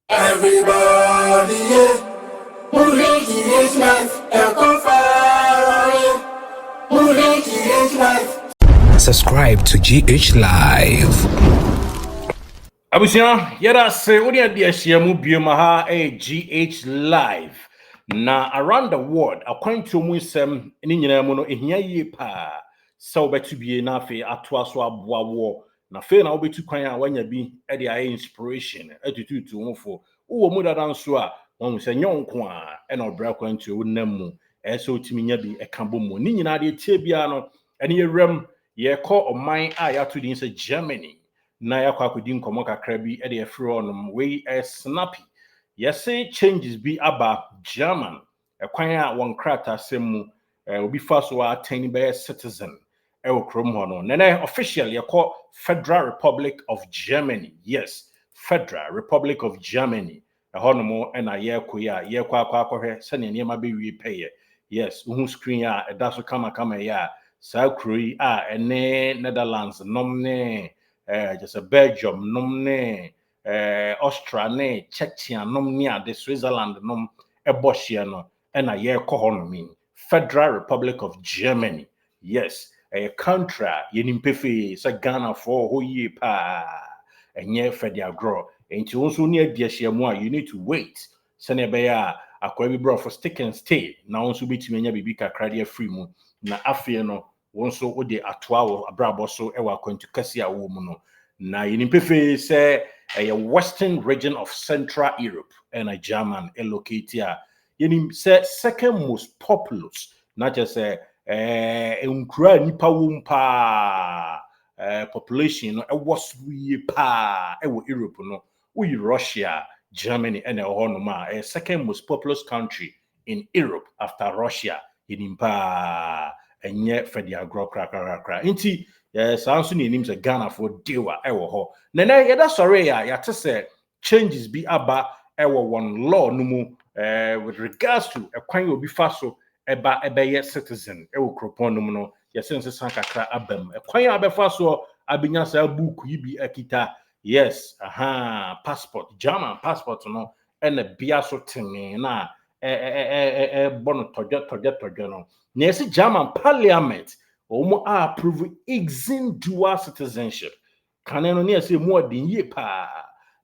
Everybody, yeah. Moving to this life, come far away. Moving to this life. Subscribe to GH Live. Abusia, yada se odi adi ahia mu bioma ha GH Live. Na around the world, akwantu mu nsem ni nyina mu no ehia yie pa. Sa obetu bie na afi atoa so aboawo. Na fe na obetu kwan a wanya bi e de aye inspiration atututu wofo. Wo mu dada nso a won se nyonko a e na obra kwantu wonam mu. E so otimi nya bi e ka bomu. Ni nyina de tie bia no ene yewram ye kɔ oman a ya to din se Germany. Na yakwa akodi nkomo kakra bi e de afiri onom we snappy yesi changes bi aba German ekwan a won krata semu obi fa so attain be citizen e okrom ho no nene official yakọ Federal Republic of Germany. Yes, Federal Republic of Germany honomo e na yekoya yekwa akwa se ne niema be wi peye. Yes, uhu screen a eda so kama ya sa kroi a ene Netherlands nomne just a Belgium nom ne Austria ne Czechia nom ne ade Switzerland nom ebohia no na ye kɔ hɔ no mean Federal Republic of Germany. Yes, a country yenimpefe sa Ghana for ho yie pa enye federal grow enti wonso ne adiahia mu a you need to wait sene be ya akwa bi bro for stick and stay na wonso betimi anya bibi kakra de free mu na afie no wonso ode atoa wo abrabo so e wa kwantu kase a wo mu no na yenimpefe say a western region of Central Europe and a German locate here. Yenim say second most populous, not just say nkura nipa wumpa population no was we pa Europe no we Russia, Germany and a second most populous country in Europe after Russia yenim pa enye federal gro kra inti sanso ne nim se Ghana for dewa ewo ho nene yeda sorry ya te se changes bi aba ewo one law no mu with regards to ekwan obi fa so eba ye citizen ewo kropon no mu no yesense san kakra abam ekwan abefa so abenya sa book yi bi akita. Yes, passport, German passport no ene bia so tene na bono tojo no na yesi German parliament omo approve exin dual citizenship kaneno na yesi mo din ye pa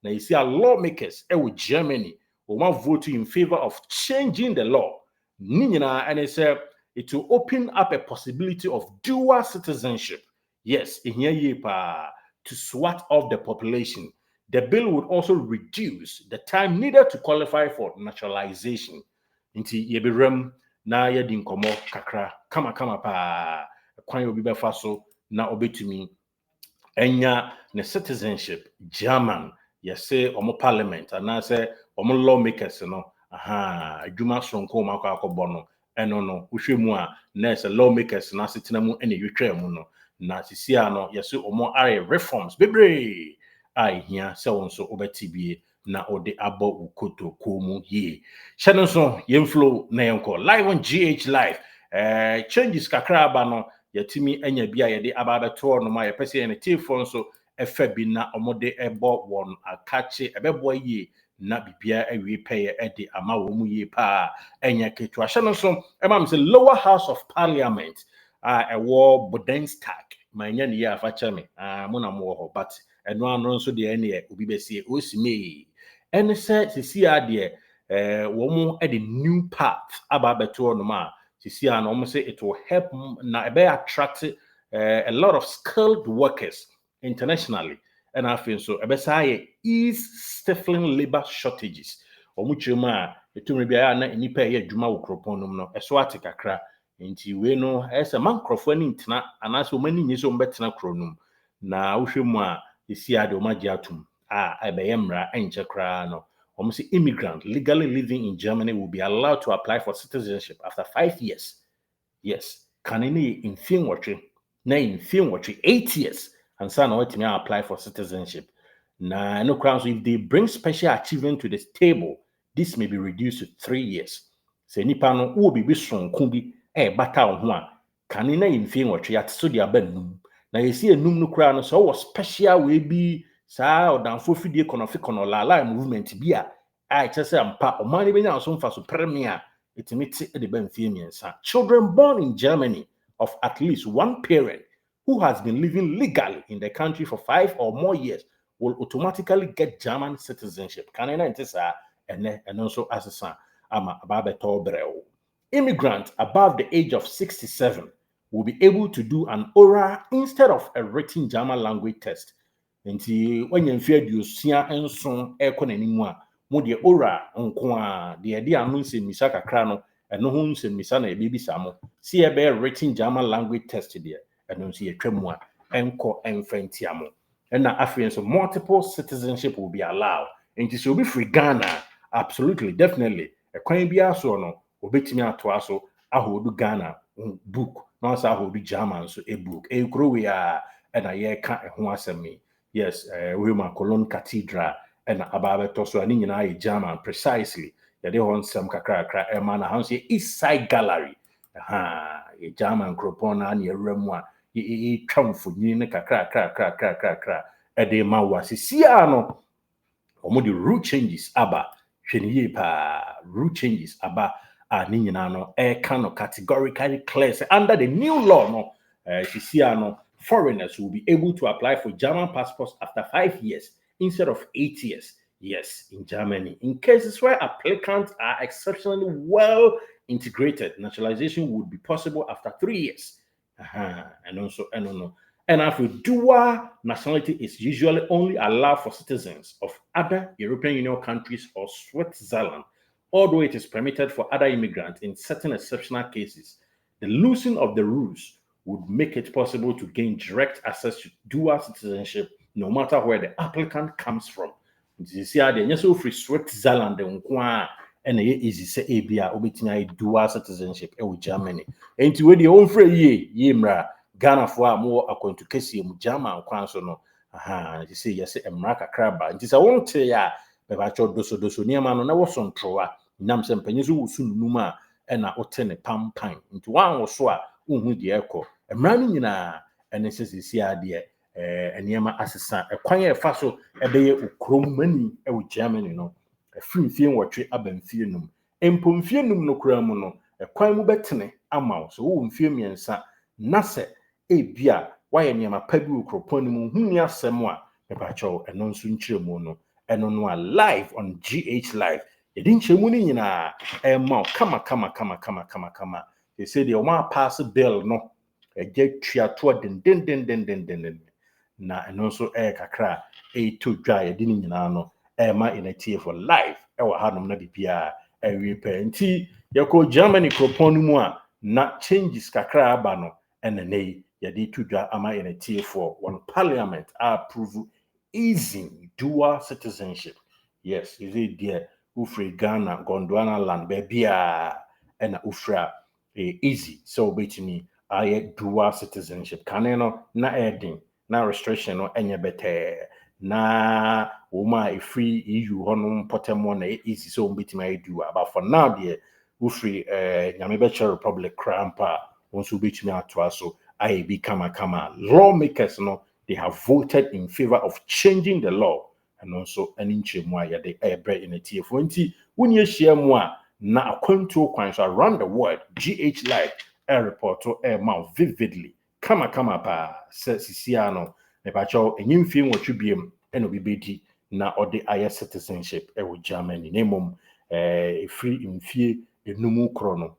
na yesi a lawmakers with Germany omo vote in favor of changing the law ni nyina and say it will open up a possibility of dual citizenship. Yes, ehia ye pa to swat off the population. The bill would also reduce the time needed to qualify for naturalization. Inti yebirem na yedi nkomo kakra kama pa kwan obi befa so na obetumi enya ne citizenship German. Yese omo parliament and say omo lawmakers no adwuma sonko makwa akọbọ no eno no wohwemu a na say lawmakers na setena mu ene yetwa mu no na sisia no yese omo are reforms bebre ahia se wonso obetibie na ode abo ukoto komu ye hyeno so yemflow na yenko live on GH Live. Changes kakra aba no yatimi anya bia yede aba beto no ma yepese ye ne telefone so efa bi na omode ebo won akache ebebo ye na bibia ewe peye ede ama wo mu ye pa enya ketu hyeno so emam se lower house of parliament ewo Bodenstag manya ne ya afa chame mo na mo ho but eno ano nso de ene obi besie osime ene se sisia de wo mu e the new path aba beto no ma sisia no mo say it will help na be attract a lot of skilled workers internationally and I feel so ebe say is stifling labor shortages omu chema etumi bia na nipa ye adwuma wo kropon no eso atikakra nti we no ese mankrofo ani ntena anaso mani nyi so mbetena kronum na wohwemu a esi ade o magye atum ebe yemra enche kra no say immigrant legally living in Germany will be allowed to apply for citizenship after 5 years. Yes, can any in film watching na in film watching 8 years and so now to apply for citizenship. Na no crowns if they bring special achievement to the table, this may be reduced to 3 years. Say nipa no wo bi sonko bi bata ho a kan na in film watching at so dia banum na yesi enum no crowd no so was special we be saa odamfo fidie kono la movement bi a kyerɛ ampa ɔman ne benya so mfa so premier etimiti de ban fie miensa. Children born in Germany of at least one parent who has been living legally in the country for 5 or more years will automatically get German citizenship. Kanena ntisa ene nso asesa ama ababeto brew. Immigrants above the age of 67 will be able to do an oral instead of a written German language test. Nti wanya mfie aduosia enso n'animu a mo de ora nko a de anu nsemmisa kakra no eno ho nsemmisa na ebibisa mo si ebe written German language test de eno nso ye twam a enko enfentia mo na afei nso multiple citizenship will be allowed. Nti so obi free Ghana absolutely definitely ekwan bia so no obetimi ato aso ahodu Ghana book na so ahodu German so e book e kuro we a na ye ka ho asemi. Yes, Wilma Cologne Cathedral and Ababeto so ani nyina ye German precisely. Yade hon sem kakra e na hanso East Side Gallery. Ye German kropon na ye remu a ye twamfo nyine kakra e de ma wasisia no omo de rule changes aba hweniye pa rule changes aba ani nyina no e kan categorically clear under the new law no sisia no foreigners will be able to apply for German passports after 5 years instead of 8 years. Yes, in Germany. In cases where applicants are exceptionally well integrated, naturalization would be possible after 3 years. And after dual nationality is usually only allowed for citizens of other European Union countries or Switzerland, although it is permitted for other immigrants in certain exceptional cases. The loosening of the rules would make it possible to gain direct access to dual citizenship no matter where the applicant comes from. You see, they so free Switzerland and easy say ABA obetina dual citizenship with Germany. And to the own free ye mra Ghana for more according to Kesi mu German kwan so no. You see yes emra kakraba. And this I won't tell ya bebacho doso niama no na wo sontroa. Nam se mpanyi so wusu numa na otene pampan. Into one wo so a unhu de ekọ emra ni nyina ene sesisi ade eniema asesa ekwan e fa so ebeye ukrom mani e wo Germany no efimfie nwotwe abamfie num empomfie num no kura mu no ekwan mu betene ama so wo mfie miensa na se ebia waye niema pa bi ukropon mu huni asem a mepacho eno nso nkyeremu no eno no a live on GH live yedin nkyeremu ni nyina ma kama. They say they want pass a bill no get triato den na and also kakra to dry didn't nyina no ma in a tier for life e wa hanom na bibia we penti yako Germany kropon mu a na changes kakra aba no enene yade to dry ama in a tier for one parliament approve easing dual citizenship. Yes, is it there ufre Ghana Gondwana land bebia and ufra easy so betimi aye dual citizenship kaneno na adding na restriction no enye bete na woma free EU honum potemo na easy so betimi aye dual but for now there we free Nyame Republic crampa once betimi atwa so aye be kama lawmakers no they have voted in favor of changing the law and also an inchemu aye de ebre in a TF20 when you share more na akwantuo kwan so around the world GH Live report to mouth vividly kama pa sisia no me pa cho enyimfie nwotwe biem eno bibedi na ode aye citizenship wo Germany nemom free mfie enumu kro no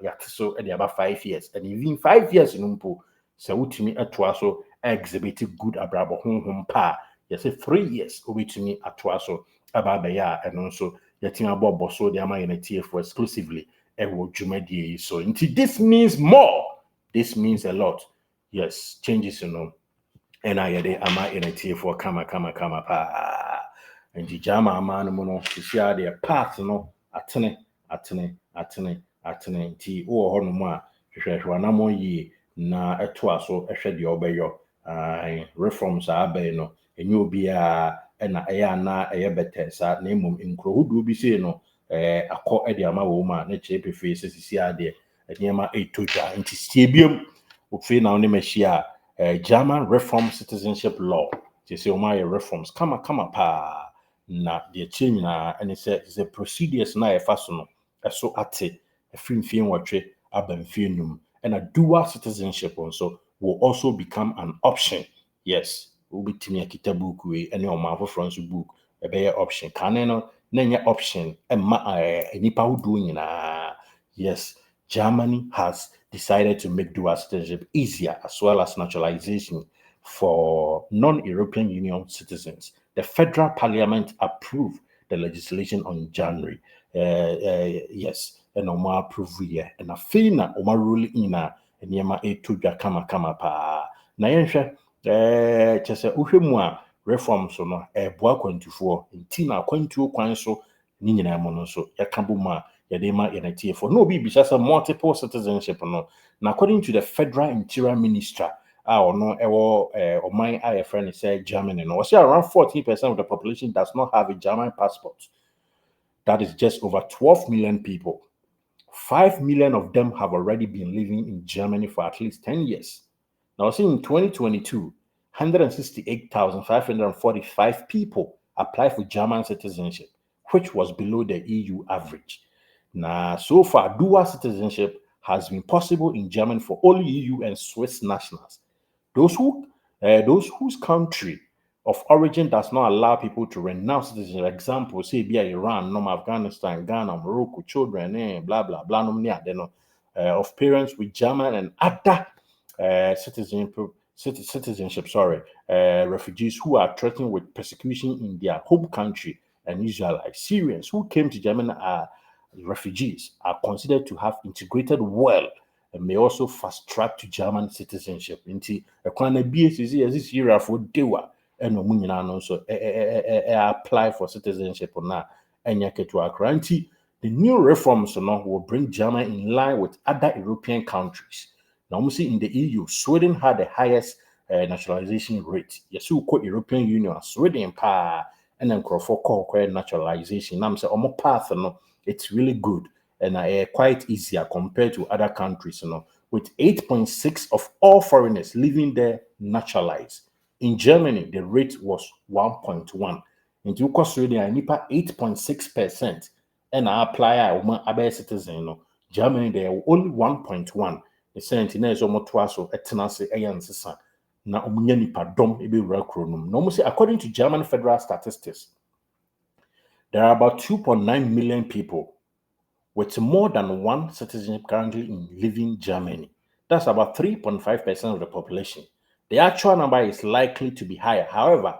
yatso e de aba 5 years and even 5 years numpo se wutimi atoa so exhibit good abrabo honhom pa yes 3 years obetumi atoa so aba ya eno nso yatima bobo so the ama unity for exclusively ewo dwumadie so until this means more, this means a lot. Yes, changes and I de ama unity for kama pa and the jama ama no no share their path no atene ti wo ho no mu a hwehwe na mo yi na eto aso ehwe de obeyo reforms abai no enye obi a na eya na eye betesa na emom nkrohudu bi sei no akọ ede ama wo ma na chepefe sesisi ade eniema etoja nti siebiem ofe na oni machia German reform citizenship law They say my reforms come pa na the change na and it's a procedures na so no so ate a free watwe abamfienum and a dual citizenship also will also become an option. Yes, will be timi akita book we any o ma France book e be option kan no na nya option e ma nipa wo do nyina. Yes, Germany has decided to make dual citizenship easier as well as naturalization for non-European Union citizens. The federal parliament approved the legislation on January. Yes, and Oma approve here. And a fina Oma rule in a niema e tuja kama pa. Na yensha chese uhwe reform so no boa kwantufoɔ nti na kwantuo kwan so ni nyina mo no so yɛka mu a yɛde ma yɛnatie for no be bisa multiple citizenship no. Now according to the Federal Interior Minister no oman a friend say Germany no say around 14% of the population does not have a German passport. That is just over 12 million people. 5 million of them have already been living in Germany for at least 10 years. Now, see in 2022, 168,545 people applied for German citizenship, which was below the EU average. Now, so far, dual citizenship has been possible in Germany for only EU and Swiss nationals. Those whose country of origin does not allow people to renounce citizenship. Example, say be Iran, Afghanistan, Ghana, Morocco, children, blah blah blah, of parents with German and other citizenship, refugees who are threatened with persecution in their home country, and Israelites, Syrians who came to Germany are refugees are considered to have integrated well and may also fast track to German citizenship. Inti ekwana BSC as this year for dewa and no nyina no so apply for citizenship na enya ketu akra. Nti the new reforms no will bring Germany in line with other European countries. Now, see in the EU, Sweden had the highest naturalization rate. Yes, we call European Union, Sweden pa, and then call naturalization. Now, say omo path no, it's really good and quite easier compared to other countries. With 8.6 of all foreigners living there naturalized. In Germany, the rate was 1.1. In Sweden, nipa 8.6%. And I apply a citizen. Germany, there are only 1.1. The sentinel is almost twice so etenase eyansesa na omunya nipa dom ebe wura kronum. No say according to German federal statistics, there are about 2.9 million people with more than one citizenship currently living in Germany. That's about 3.5% of the population. The actual number is likely to be higher. However,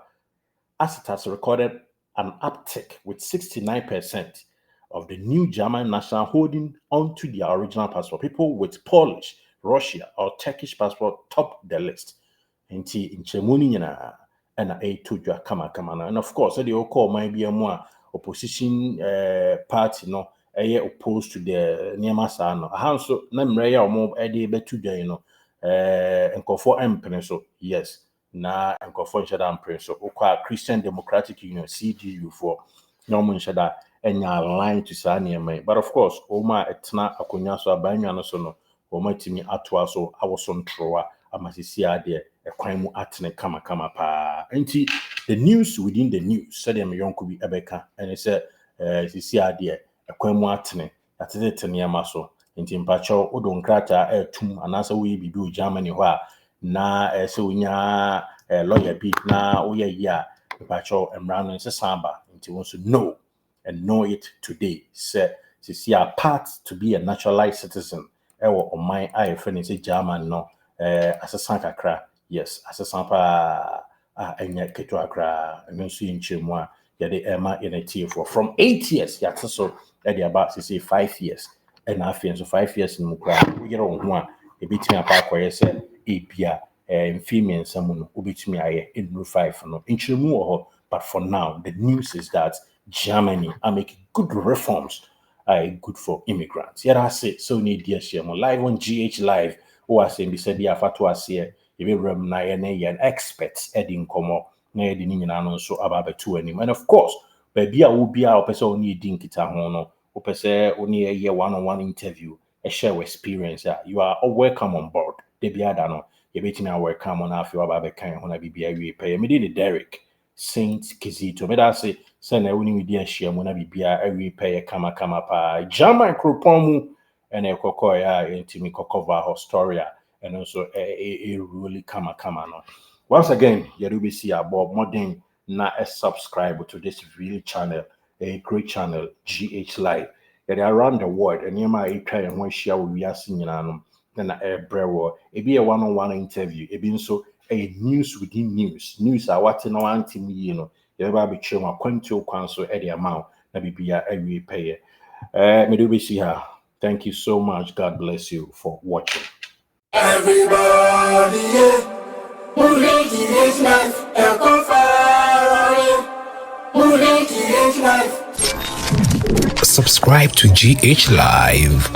as it has recorded an uptick with 69% of the new German national holding onto their original passport. People with Polish, Russia, or Turkish passport top the list. And of course, they all call might be a more opposition party, opposed to the Niamasano. Hanso, Namraya or more Eddie Betuja, and for so yes. Na nkɔfo nhyɛ da mpere so wokɔ Christian Democratic Union CDU for na ɔmo nhyɛ da anya line to saa nneɛma but of course ɔmo a ɛtena akonnwa so abanwa no so no ɔmo atumi atoa so awoso ntrowa ama sisi adeɛ ɛkwan mu atene kama paa nti the news within the news sɛdeɛ me yɔnko bi ɛbɛka ɛne sɛ sisi adeɛ ɛkwan mu atene atete nneɛma so nti mpakyɛw wodo nkrataa ɛtum anaasɛ woyɛ biribi wɔ Germany hɔ a na so nya lawyer bi na oya ya bacho emrano se samba nti won so know and know it today say see a part to be a naturalized citizen ewo oman I friend say German no asesa kakra yes asesa pa enya keto akra no so yinchemu a yede ema yenati for from 8 years ya so e dey about say 5 years and half years so 5 years no kra wo yere wo ho a ebetimi apa akoye say ebia female someone ubitumi aye in 5 no inchiremu ho but for now the news is that Germany are making good reforms good for immigrants yet I say so need dear share live on GH live o ase bi said ya fato ase e be rem na ye na experts edin komo na ye ni nyina no so ababeto anim and of course baby a wo bia o pese oni edin kita ho no o pese oni ye one-on-one interview a share experience you are all welcome on board. Debiada no yɛbɛtumi awɔka mo no afei waba bɛka ho na biribi awie pɛyɛ. Mede ne Derek Saint Kizito. Meda ase sɛ na ɛwo ne medi ahyia mu na biribiara awie pɛyɛ kamakama paa. German kuropɔn mu ɛna ɛkɔkɔɔeɛ a yɛntumi kɔkɔva hɔ story a ɛno nso really kamakama no. Once again, yɛde abɔ modern na subscribe to this real channel, a great channel, GH Live. Yɛde around the world, nneɛma a ɛtwa yɛn ho ahyia wɔ wiase nyinaa no, na ɛbrɛ wɔ. Ebi yɛ one-on-one interview, ebi nso ɛyɛ news within news. News a wate na wante mu yie no, yɛbɛba abɛkyerɛ mu akwantuo kwan so ɛde ama wo na biribiara awie pɛyɛ. Mede wobɛsi ha. Thank you so much. God bless you for watching. Everybody, yeah. Moving teenage life, come far away. Moving teenage life. Subscribe to GH Live.